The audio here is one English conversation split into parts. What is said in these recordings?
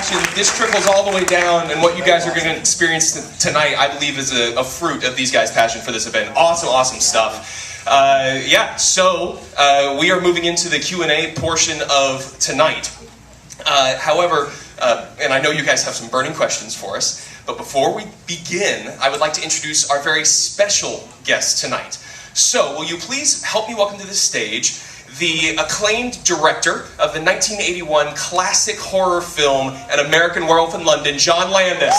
passion, this trickles all the way down, and what you guys are going to experience tonight, I believe, is a fruit of these guys' passion for this event. Awesome, awesome stuff. Yeah, so we are moving into the Q&A portion of tonight. However, and I know you guys have some burning questions for us, but before we begin, I would like to introduce our very special guest tonight. So, will you please help me welcome to the stage the acclaimed director of the 1981 classic horror film An American Werewolf in London, John Landis.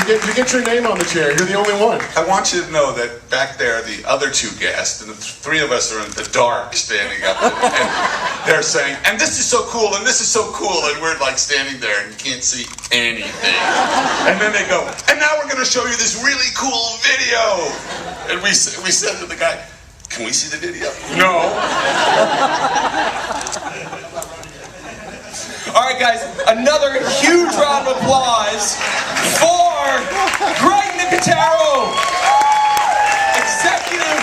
You get your name on the chair. You're the only one. I want you to know that back there, the other two guests, and the three of us are in the dark standing up, and they're saying, and this is so cool, and this is so cool, and we're like standing there and you can't see anything. And then they go, and now we're going to show you this really cool video. And we said to the guy, can we see the video? No. All right, guys, another huge round of applause for Greg Nicotero, executive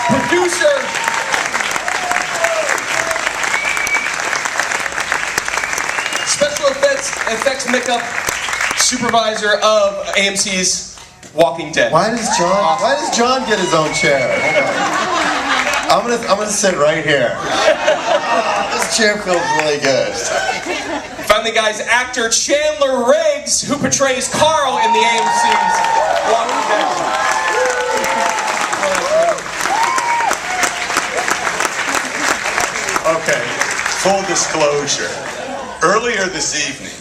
producer, special effects makeup supervisor of AMC's Walking Dead. Why does John get his own chair? I'm gonna sit right here. This chair feels really good. Finally, guys, actor Chandler Riggs, who portrays Carl in the AMC's Walking Dead. Okay, full disclosure. Earlier this evening,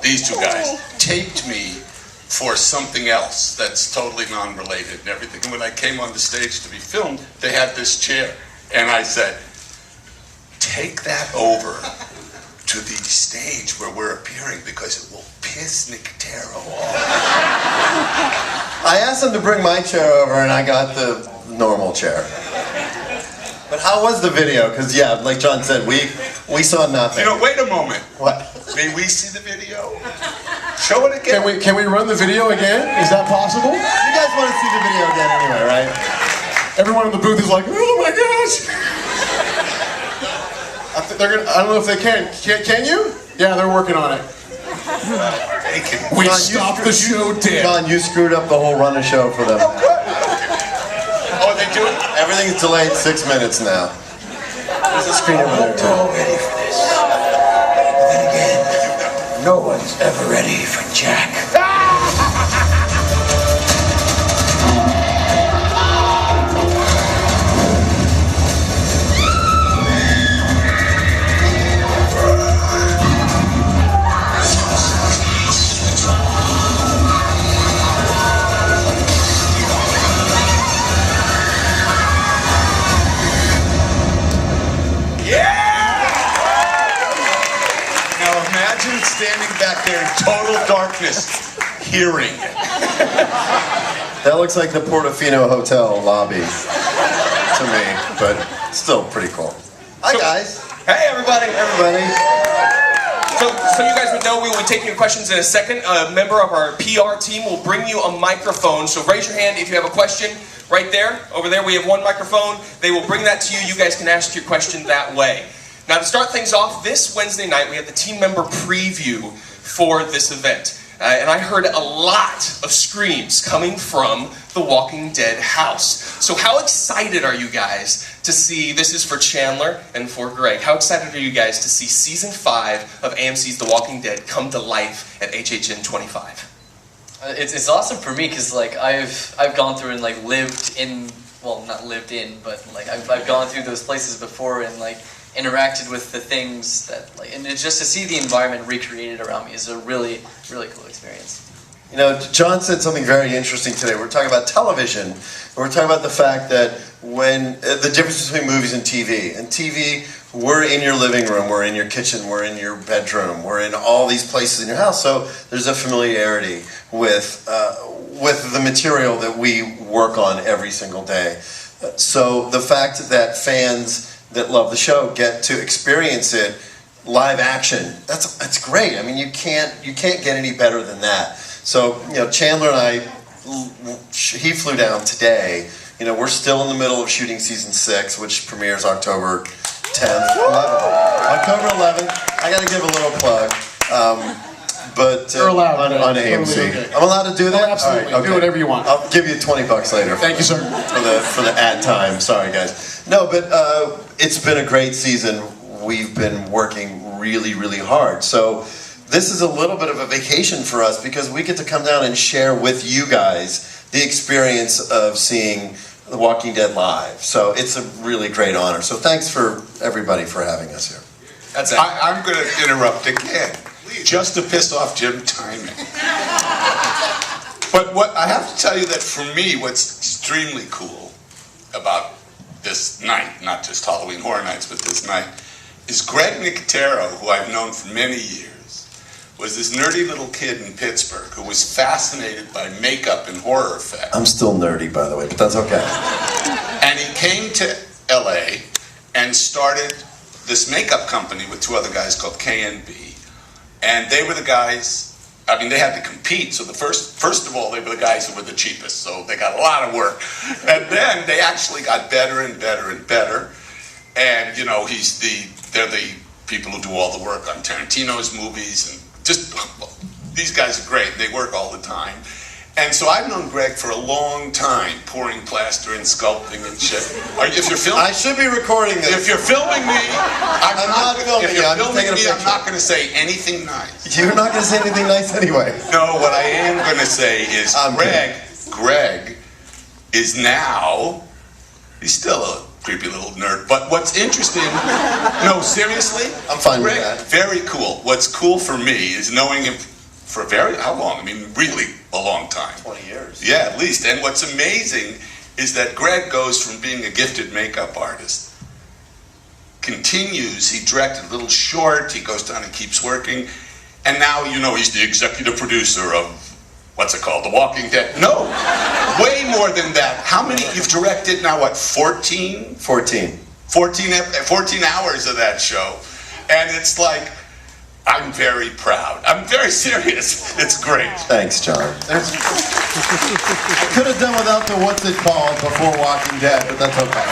these two guys taped me for something else that's totally non-related and everything. And when I came on the stage to be filmed, they had this chair. And I said, take that over to the stage where we're appearing because it will piss Nicotero off. I asked him to bring my chair over and I got the normal chair. But how was the video? Because yeah, like John said, we saw nothing. You know, wait a moment. What? May we see the video? Show it again. Can we run the video again? Is that possible? You guys want to see the video again anyway, right? Everyone in the booth is like, oh my gosh! I don't know if they can. Can you? Yeah, they're working on it. We stopped the show dead. John, you screwed up the whole run of show for them. Oh, they do it? Everything's delayed 6 minutes now. There's a screen over there too. We're all ready for this. But then again, no one's ever ready for Jack. Standing back there in total darkness, hearing. That looks like the Portofino Hotel lobby to me, but still pretty cool. Hi guys. Hey everybody. Everybody. So you guys would know we will be taking your questions in a second. A member of our PR team will bring you a microphone. So raise your hand if you have a question. Right there, over there, we have one microphone. They will bring that to you. You guys can ask your question that way. Now, to start things off, this Wednesday night, we have the team member preview for this event. And I heard a lot of screams coming from the Walking Dead house. So how excited are you guys to see, this is for Chandler and for Greg, how excited are you guys to see Season 5 of AMC's The Walking Dead come to life at HHN 25? It's awesome for me because like I've gone through and like lived in, well, not lived in, but like I've gone through those places before and like interacted with the things that, like, and it's just to see the environment recreated around me is a really, really cool experience. You know, John said something very interesting today. We're talking about television. We're talking about the fact that when, the difference between movies and TV. And TV, we're in your living room, we're in your kitchen, we're in your bedroom, we're in all these places in your house. So there's a familiarity with the material that we work on every single day. So the fact that fans that love the show get to experience it live action, that's great. I mean, you can't get any better than that. So, Chandler and I, he flew down today. We're still in the middle of shooting season 6, which premieres October 10th, 11th. October 11th. I got to give a little plug. But You're allowed, on right? AMC. Totally okay. I'm allowed to do that? Oh, absolutely. All right, Do whatever you want. I'll give you $20 later. Thank you, sir. For the ad time. Sorry, guys. No, but it's been a great season. We've been working really, really hard. So this is a little bit of a vacation for us because we get to come down and share with you guys the experience of seeing The Walking Dead live. So it's a really great honor. So thanks for everybody for having us here. That's it. I'm going to interrupt again, just to piss off Jim Timing. But what I have to tell you that for me, what's extremely cool about this night, not just Halloween Horror Nights, but this night, is Greg Nicotero, who I've known for many years, was this nerdy little kid in Pittsburgh who was fascinated by makeup and horror effects. I'm still nerdy, by the way, but that's okay. And he came to LA and started this makeup company with 2 other guys called K&B. And they were the guys, they had to compete. So first of all, they were the guys who were the cheapest. So they got a lot of work. And then they actually got better and better and better. And, they're the people who do all the work on Tarantino's movies. And these guys are great. They work all the time. And so I've known Greg for a long time, pouring plaster and sculpting and shit. If you're filming, I should be recording this. if you're filming me, I'm not filming you. I'm just taking a I'm picture. not going to say anything nice. You're not going to say anything nice anyway. No, what I am going to say is Greg is now, he's still a creepy little nerd. But what's interesting, no, seriously, I'm fine with Greg, that. very cool. What's cool for me is knowing him for how long? Really a long time. 20 years. Yeah, at least. And what's amazing is that Greg goes from being a gifted makeup artist, continues, he directed a little short, he goes down and keeps working, and now, he's the executive producer of, what's it called, The Walking Dead? No, way more than that. How many, you've directed now, 14? 14 hours of that show. And it's like, I'm very proud. I'm very serious. It's great. Thanks, John. I could have done without the what's it called before Walking Dead, but that's okay.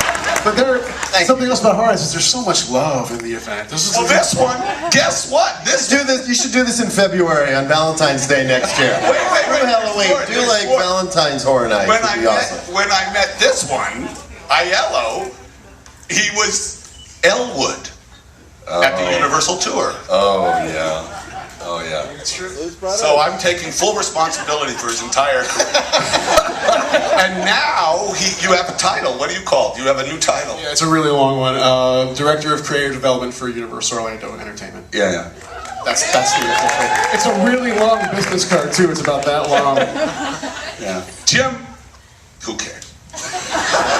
But something else about horror is there's so much love in the event. This one, guess what? You should do this in February on Valentine's Day next year. Wait. Halloween. Do like Valentine's Horror Night. When I met this one, Aiello, he was Elwood at the Universal Tour. Oh yeah. It's true. So I'm taking full responsibility for his entire career. And now you have a title. What do you call it? You have a new title. Yeah, it's a really long one. Director of Creative Development for Universal Orlando Entertainment. Yeah. That's the official title. It's a really long business card too. It's about that long. Yeah. Jim, who cares?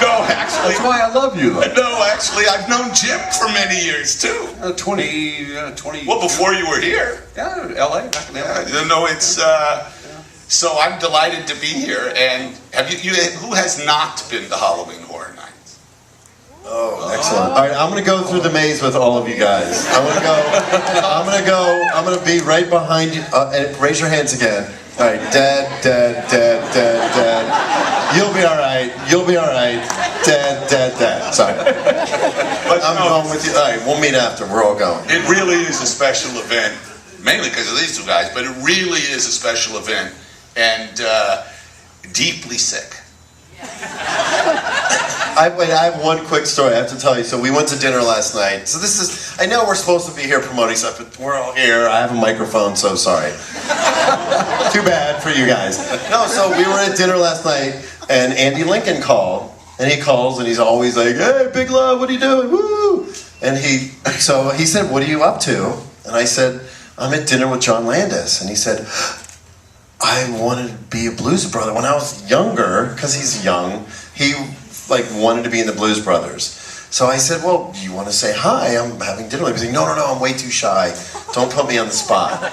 No, actually. That's why I love you. No, actually, I've known Jim for many years too. 20. Well, before you were here. Yeah, LA, back in LA. It's. So I'm delighted to be here. And who has not been to Halloween Horror Nights? Oh, excellent. All right, I'm going to go through the maze with all of you guys. I'm going to be right behind you. And raise your hands again. All right, dead. You'll be all right. Dead. Sorry. But I'm going with you. All right, we'll meet after. We're all going. It really is a special event, mainly because of these 2 guys, but it really is a special event and deeply sick. I have one quick story I have to tell you. So we went to dinner last night. So I know we're supposed to be here promoting stuff, but we're all here. I have a microphone, so sorry. Too bad for you guys. No, so we were at dinner last night, and Andy Lincoln called, and he calls, and he's always like, "Hey, Big Love, what are you doing? Woo!" And he said, "What are you up to?" And I said, "I'm at dinner with John Landis." And he said, "I wanted to be a Blues Brother when I was younger," because he's young. He wanted to be in the Blues Brothers. So I said, "Well, do you want to say hi? I'm having dinner." He was like, "No, I'm way too shy. Don't put me on the spot."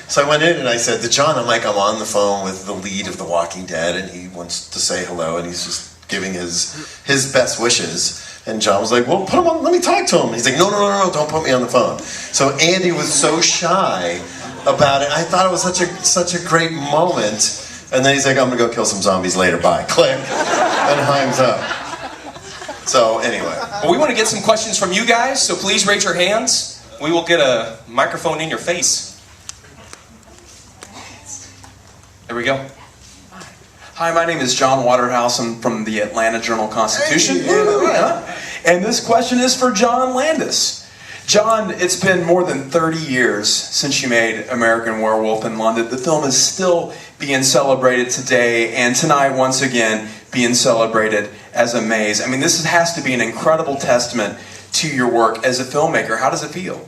So I went in and I said to John, I'm on the phone with the lead of The Walking Dead, and he wants to say hello, and he's just giving his best wishes. And John was like, "Well, put him on. Let me talk to him." He's like, "No, don't put me on the phone." So Andy was so shy about it. I thought it was such a great moment. And then he's like, I'm gonna go kill some zombies later. Bye. Click. And hangs up. So anyway. Well, we want to get some questions from you guys, so please raise your hands. We will get a microphone in your face. There we go. Hi, my name is John Waterhouse. I'm from the Atlanta Journal-Constitution. And this question is for John Landis. John, it's been more than 30 years since you made American Werewolf in London. The film is still being celebrated today, and tonight, once again, being celebrated as a maze. I mean, this has to be an incredible testament to your work as a filmmaker. How does it feel?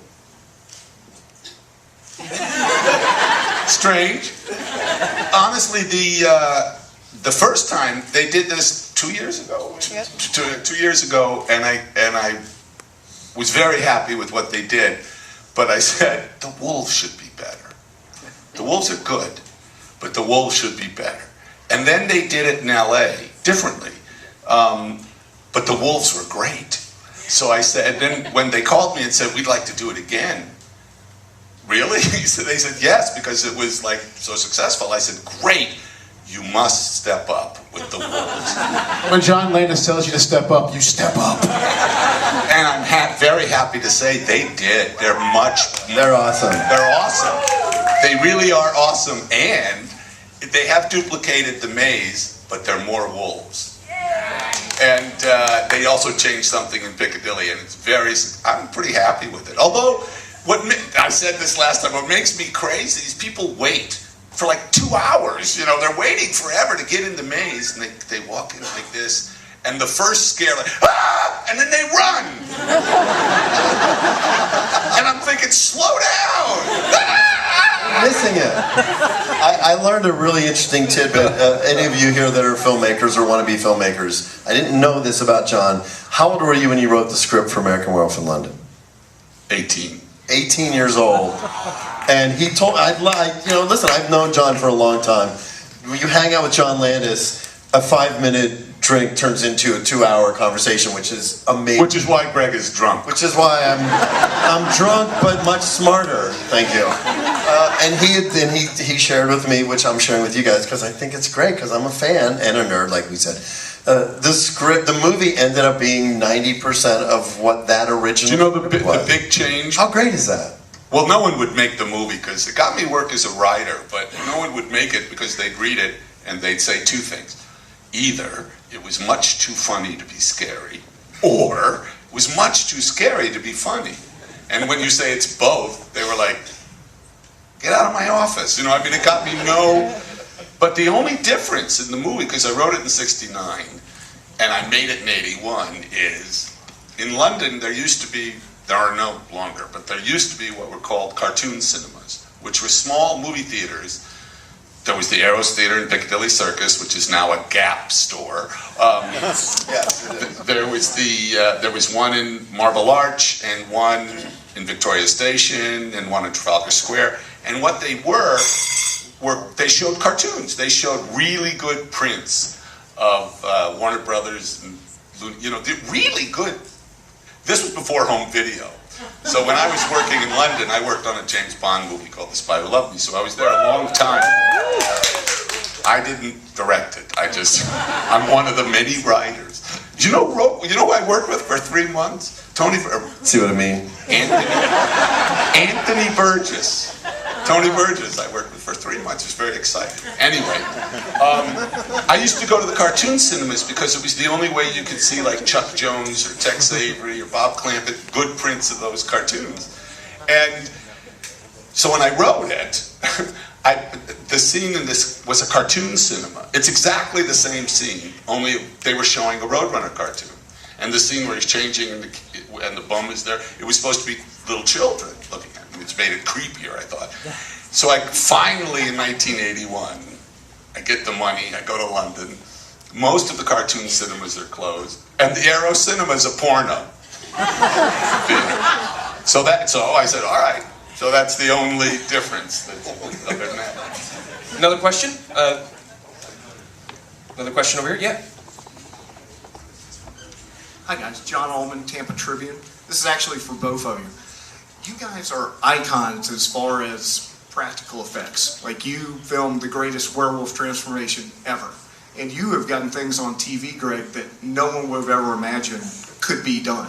Strange. Honestly, the first time they did this 2 years ago, 2 years ago, and I was very happy with what they did, but I said the wolves should be better. The wolves are good, but the wolves should be better. And then they did it in LA differently, but the wolves were great. So I said, then when they called me and said we'd like to do it again. Really? They said yes, because it was like so successful. I said, great, you must step up with the wolves. When John Landis tells you to step up, you step up. And I'm very happy to say they did. They're awesome. They're awesome. They really are awesome, and they have duplicated the maze, but they're more wolves. And they also changed something in Piccadilly, and I'm pretty happy with it. Although, I said this last time, what makes me crazy is people wait for like 2 hours. You know, they're waiting forever to get in the maze, and they walk in like this, and the first scare, like, ah! And then they run. And I'm thinking, slow down. Ah! Missing it. I learned a really interesting tidbit. Any of you here that are filmmakers or want to be filmmakers, I didn't know this about John. How old were you when you wrote the script for American Werewolf in London? 18. 18 years old. And he told, listen, I've known John for a long time. When you hang out with John Landis, a 5-minute drink turns into a 2-hour conversation, which is amazing. Which is why Greg is drunk. Which is why I'm drunk, but much smarter. Thank you. And he shared with me, which I'm sharing with you guys, because I think it's great, because I'm a fan and a nerd, like we said. The movie ended up being 90% of what that original. Do you know the big change? How great is that? Well, no one would make the movie because it got me work as a writer, but no one would make it because they'd read it and they'd say two things. Either it was much too funny to be scary, or it was much too scary to be funny. And when you say it's both, they were like, get out of my office. You know, I mean, it got me But the only difference in the movie, because I wrote it in '69 and I made it in '81, is in London there are no longer, but there used to be what were called cartoon cinemas, which were small movie theaters. There was the Arrows Theater in Piccadilly Circus, which is now a Gap store. There was one in Marble Arch, and one in Victoria Station, and one in Trafalgar Square. And what they were they showed cartoons. They showed really good prints of Warner Brothers, and, you know, really good. This was before home video. So when I was working in London, I worked on a James Bond movie called The Spy Who Loved Me. So I was there a long time. I didn't direct it. I'm one of the many writers. You know who I worked with for 3 months? See what I mean? Anthony Burgess. Tony Burgess I worked with for 3 months. It was very exciting. Anyway, I used to go to the cartoon cinemas because it was the only way you could see like Chuck Jones or Tex Avery or Bob Clampett, good prints of those cartoons. And so when I wrote it, the scene in this was a cartoon cinema. It's exactly the same scene, only they were showing a Roadrunner cartoon. And the scene where he's changing and the bum is there, it was supposed to be little children looking at him, which made it creepier, I thought. So I finally, in 1981, I get the money, I go to London. Most of the cartoon cinemas are closed, and the Arrow Cinema is a porno theater. So I said, all right. So that's the only difference. Other than that. Another question? Another question over here? Yeah. Hi guys, John Ullman, Tampa Tribune. This is actually for both of you. You guys are icons as far as practical effects. Like you filmed the greatest werewolf transformation ever. And you have gotten things on TV, Greg, that no one would have ever imagined could be done.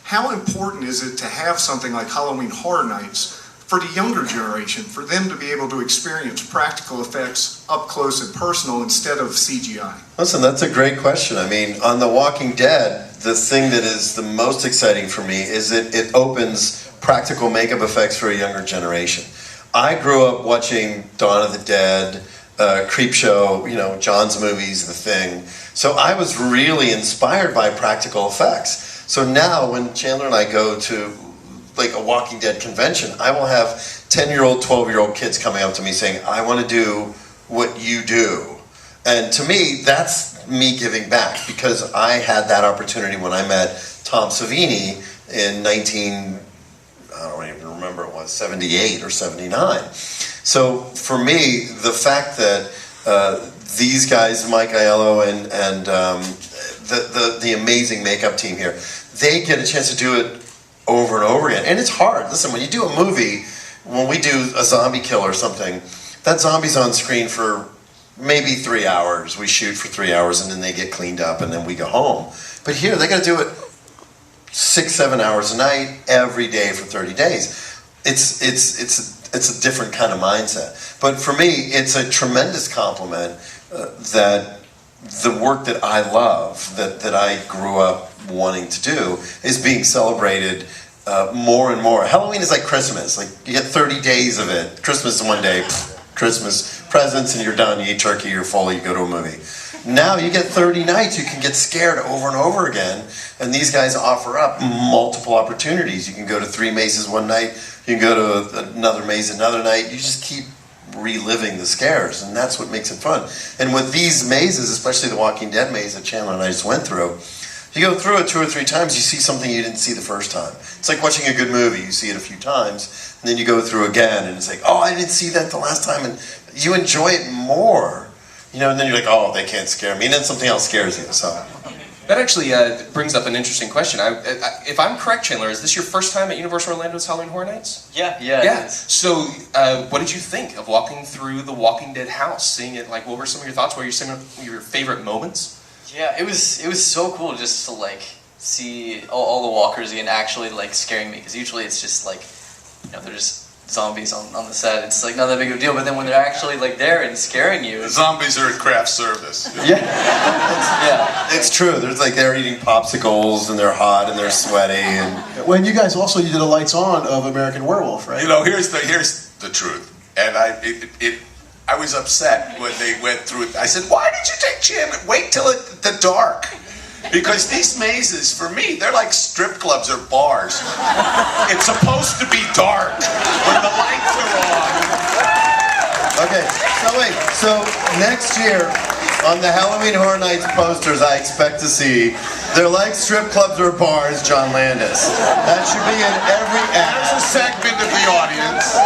How important is it to have something like Halloween Horror Nights for the younger generation, for them to be able to experience practical effects up close and personal instead of CGI? Listen, that's a great question. I mean, on The Walking Dead, the thing that is the most exciting for me is that it opens practical makeup effects for a younger generation. I grew up watching Dawn of the Dead, Creepshow, you know, John's movies, The Thing. So I was really inspired by practical effects. So now when Chandler and I go to like a Walking Dead convention, I will have 10-year-old, 12-year-old kids coming up to me saying, I want to do what you do. And to me, that's me giving back, because I had that opportunity when I met Tom Savini in I don't even remember, it was 78 or 79. So for me, the fact that these guys, Mike Aiello and the amazing makeup team here, they get a chance to do it over and over again. And it's hard. Listen, when you do a movie, when we do a zombie kill or something, that zombie's on screen for maybe 3 hours. We shoot for 3 hours and then they get cleaned up and then we go home. But here, they got to do it 6-7 hours a night, every day for 30 days. It's a different kind of mindset. But for me, it's a tremendous compliment that the work that I love, that I grew up wanting to do, is being celebrated more and more. Halloween is like Christmas. Like, you get 30 days of it. Christmas is one day, Christmas presents, and you're done. You eat turkey, you're full, you go to a movie. Now you get 30 nights. You can get scared over and over again. And these guys offer up multiple opportunities. You can go to 3 mazes one night. You can go to another maze another night. You just keep reliving the scares, and that's what makes it fun. And with these mazes, especially the Walking Dead maze that Chandler and I just went through, you go through it 2 or 3 times, you see something you didn't see the first time. It's like watching a good movie. You see it a few times, and then you go through again, and it's like, oh, I didn't see that the last time, and you enjoy it more. You know, and then you're like, oh, they can't scare me, and then something else scares you. So that actually brings up an interesting question. If I'm correct, Chandler, is this your first time at Universal Orlando's Halloween Horror Nights? Yeah. It is. So, what did you think of walking through the Walking Dead house, seeing it? Like, what were some of your thoughts? What were some of your favorite moments? Yeah, it was so cool just to like see all the walkers again actually like scaring me, because usually it's just like, you know, they're just zombies on the set. It's like not that big of a deal, but then when they're actually like there and scaring you, The zombies are at craft service. yeah. it's true. There's like they're eating popsicles and they're hot and they're sweaty. And When you guys also, you did a lights on of American Werewolf, right? You know, here's the truth. And I was upset when they went through it. I said, why did you take Chandler? Wait till the dark. Because these mazes, for me, they're like strip clubs or bars. It's supposed to be dark when the lights are on. okay, so next year on the Halloween Horror Nights posters, I expect to see they're like strip clubs or bars, John Landis. That should be in every ad. There's a segment of the audience.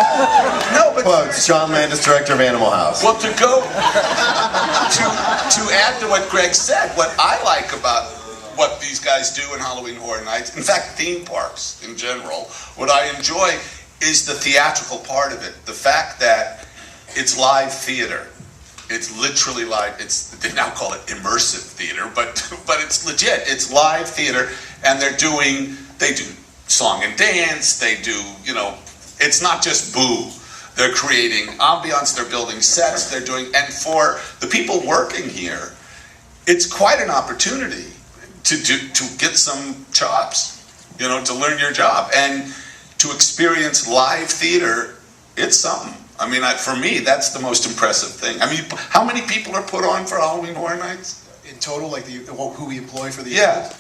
No, but Quotes, John Landis, director of Animal House. well, to add to what Greg said, what I like about what these guys do in Halloween Horror Nights, in fact, theme parks in general, what I enjoy is the theatrical part of it. The fact that it's live theater. It's literally live. They now call it immersive theater, but it's legit. It's live theater, and they do song and dance. They do, you know, it's not just boo. They're creating ambiance. They're building sets. They're doing, and for the people working here, it's quite an opportunity to get some chops, you know, to learn your job and to experience live theater. It's something. I mean, for me, that's the most impressive thing. I mean, how many people are put on for Halloween Horror Nights? In total, like who we employ for the Yeah. event?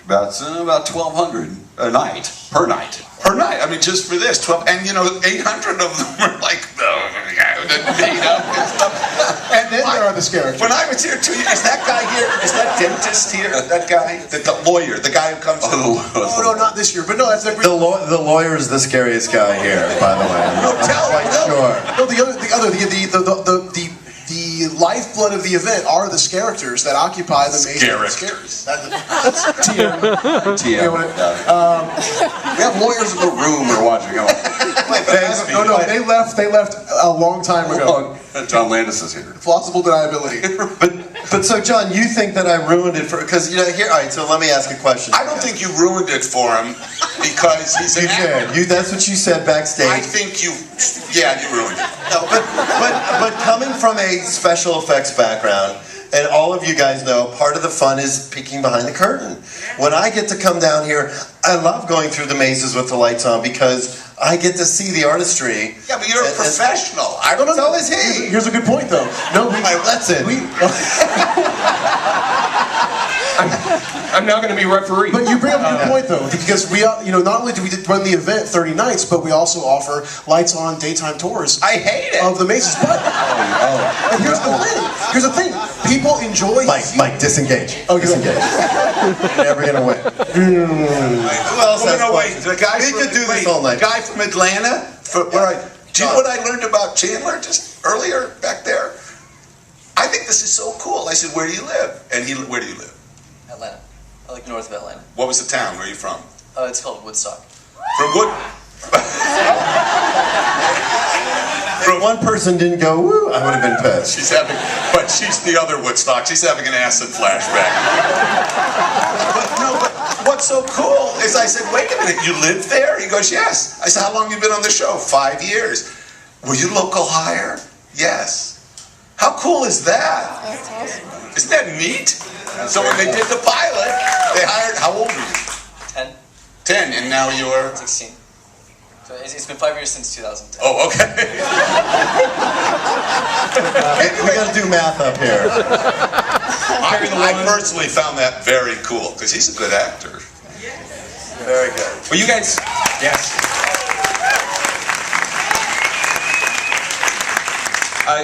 About 1,200 a night, per night. Per night. I mean, just for this, 12, and you know, 800 of them are like made up and stuff. And then there are the scares. When I was here 2 years, is that guy here? Is that dentist here? That guy, the lawyer, the guy who comes. Oh no, not this year, but no, that's every. The lawyer is the scariest guy here, by the way. No, tell me. Sure. No, the lifeblood of the event are the characters that occupy the maze. Characters. That's TM. TM. We have lawyers in the room we're watching. No, they left a long time ago. John Landis is here. Plausible deniability. But so John, you think that I ruined it for, because here, all right, so let me ask a question. I don't think you ruined it for him because he's an actor. That's what you said backstage. I think you ruined it. No, but coming from a special effects background, and all of you guys know, part of the fun is peeking behind the curtain. When I get to come down here, I love going through the mazes with the lights on because I get to see the artistry. Yeah, but you're a professional. I don't know. So is he. Here's a good point, though. No, that's it. I'm now going to be referee. But you bring up a good point, though, because we, not only do we run the event 30 nights, but we also offer lights-on daytime tours. I hate it. Of the mazes, but and here's the thing. People enjoy. Mike, disengage. Oh, disengage. You're never gonna win. Who else has wait. The guy we could do this all night. Guy from Atlanta. Do you know what I learned about Chandler just earlier back there? I think this is so cool. I said, "Where do you live?" And where do you live? Atlanta. I like north of Atlanta. What was the town? Where are you from? It's called Woodstock. From Wood. If one person didn't go, woo, I would have been pissed. She's the other Woodstock. She's having an acid flashback. but what's so cool is I said, wait a minute, you live there? He goes, yes. I said, how long have you been on the show? 5 years. Were you local hire? Yes. How cool is that? That's awesome. Isn't that neat? So when they did the pilot, they hired, how old were you? 10. 10, and now you're? 16. So it's been 5 years since 2010. Oh, okay. We gotta do math up here. I personally found that very cool, because he's a good actor. Very good. Well, you guys, yes.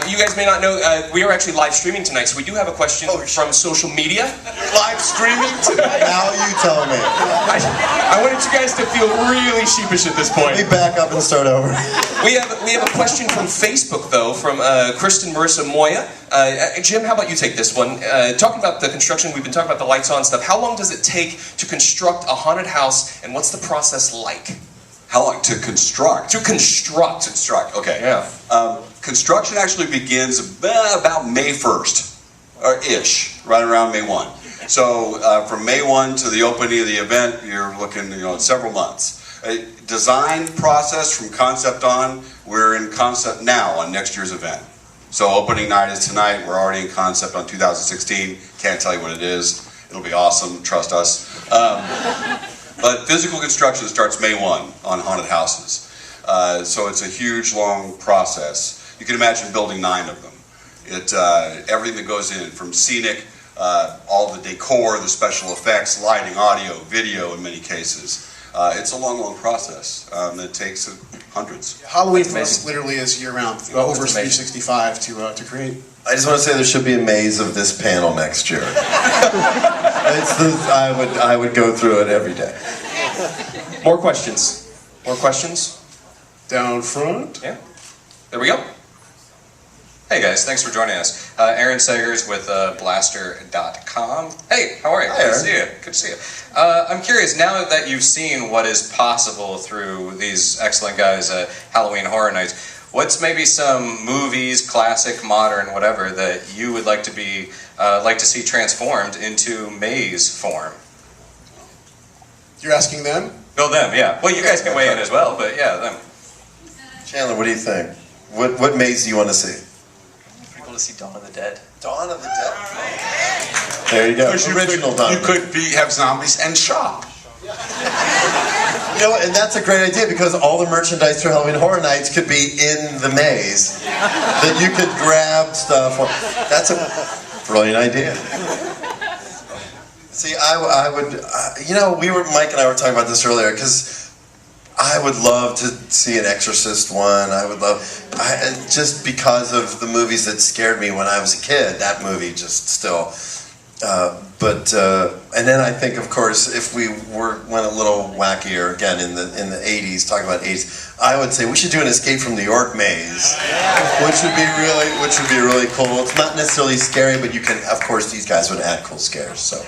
You guys may not know, we are actually live streaming tonight, so we do have a question from social media. You're live streaming tonight? Now you tell me. I wanted you guys to feel really sheepish at this point. Let me back up and start over. We have a question from Facebook, though, from Kristen Marissa Moya. Jim, how about you take this one? Talking about the construction, we've been talking about the lights on stuff. How long does it take to construct a haunted house, and what's the process like? How long to construct? To construct. Construct, okay. Yeah. Construction actually begins about May 1st, or ish, right around May 1. So from May 1 to the opening of the event, you're looking, several months. Design process from concept on, we're in concept now on next year's event. So opening night is tonight, we're already in concept on 2016, can't tell you what it is. It'll be awesome, trust us. But physical construction starts May 1 on haunted houses. So it's a huge, long process. You can imagine building 9 of them. Everything that goes in, from scenic, all the decor, the special effects, lighting, audio, video in many cases. It's a long, long process that takes hundreds. Halloween for us literally is year-round, over 365 to create. I just want to say there should be a maze of this panel next year. I would go through it every day. More questions? More questions? Down front. Yeah. There we go. Hey guys, thanks for joining us. Aaron Sagers with Blaster.com. Hey, how are you? Hi, Good to see you. Good to see you. I'm curious, now that you've seen what is possible through these excellent guys at Halloween Horror Nights, what's maybe some movies, classic, modern, whatever, that you would like to see transformed into maze form? You're asking them? No, them, yeah. Well, you guys can weigh in as well, but yeah, them. Chandler, what do you think? What maze do you want to see? Pretty cool to see Dawn of the Dead. Dawn of the Dead. There you go. Original Dawn. You could have zombies and shop. And that's a great idea because all the merchandise for Halloween Horror Nights could be in the maze that you could grab stuff. That's a brilliant idea. See, I would, Mike and I were talking about this earlier because I would love to see an Exorcist one. just because of the movies that scared me when I was a kid. That movie just still. And then I think, of course, if we went a little wackier again in the 80s, talking about 80s, I would say we should do an Escape from New York maze, which would be really cool. It's not necessarily scary, but you can, of course, these guys would add cool scares. So.